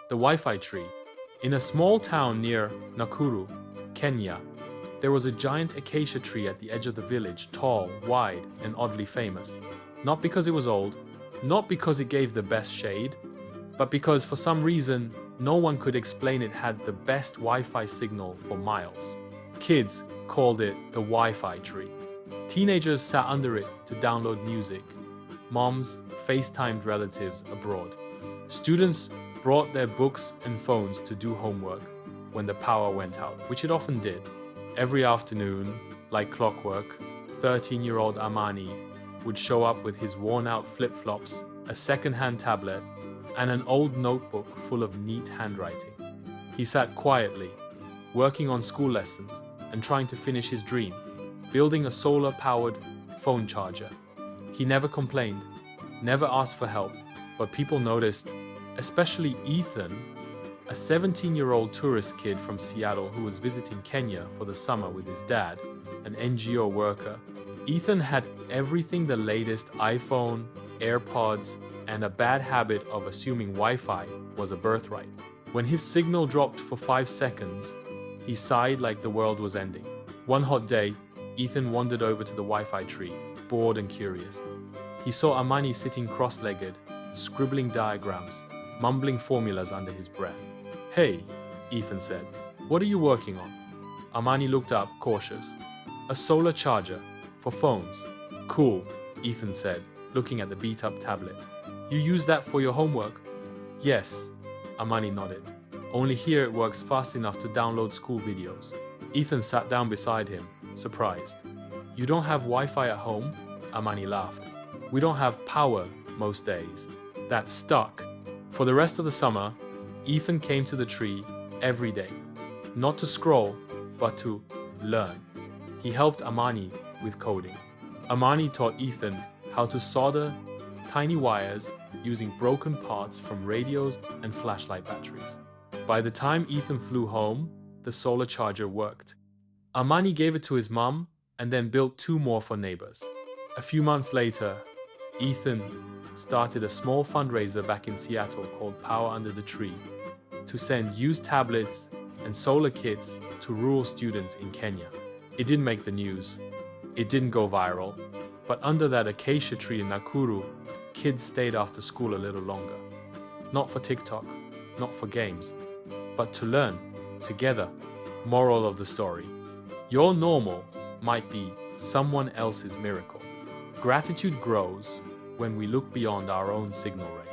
The Wi-Fi tree. In a small town near Nakuru, Kenya, there was a giant acacia tree at the edge of the village, tall, wide, and oddly famous. Not because it was old, not because it gave the best shade, but because for some reason, no one could explain it had the best Wi-Fi signal for miles. Kids called it the Wi-Fi tree. Teenagers sat under it to download music. Moms FaceTimed relatives abroad. Students brought their books and phones to do homework when the power went out, which it often did. Every afternoon, like clockwork, 13-year-old Amani would show up with his worn-out flip-flops, a second-hand tablet, and an old notebook full of neat handwriting. He sat quietly, working on school lessons and trying to finish his dream, building a solar-powered phone charger. He never complained, never asked for help, but people noticed, especially Ethan, a 17-year-old tourist kid from Seattle who was visiting Kenya for the summer with his dad, an NGO worker. Ethan had everything the latest iPhone, AirPods, and a bad habit of assuming Wi-Fi was a birthright. When his signal dropped for 5 seconds, he sighed like the world was ending. One hot day, Ethan wandered over to the Wi-Fi tree, bored and curious. He saw Amani sitting cross-legged, scribbling diagrams, mumbling formulas under his breath. "Hey," Ethan said, "what are you working on?" Amani looked up, cautious. "A solar charger, for phones." "Cool," Ethan said, looking at the beat-up tablet. "You use that for your homework?" "Yes," Amani nodded. "Only here it works fast enough to download school videos." Ethan sat down beside him, surprised. "You don't have Wi-Fi at home?" Amani laughed. "We don't have power most days. That's stuck." For the rest of the summer, Ethan came to the tree every day. Not to scroll, but to learn. He helped Amani with coding. Amani taught Ethan how to solder tiny wires using broken parts from radios and flashlight batteries. By the time Ethan flew home, the solar charger worked. Amani gave it to his mom and then built 2 more for neighbors. A few months later, Ethan started a small fundraiser back in Seattle called Power Under the Tree to send used tablets and solar kits to rural students in Kenya. It didn't make the news. It didn't go viral. But under that acacia tree in Nakuru, kids stayed after school a little longer. Not for TikTok, not for games, but to learn, together. Moral of the story: your normal might be someone else's miracle. Gratitude grows when we look beyond our own signal range.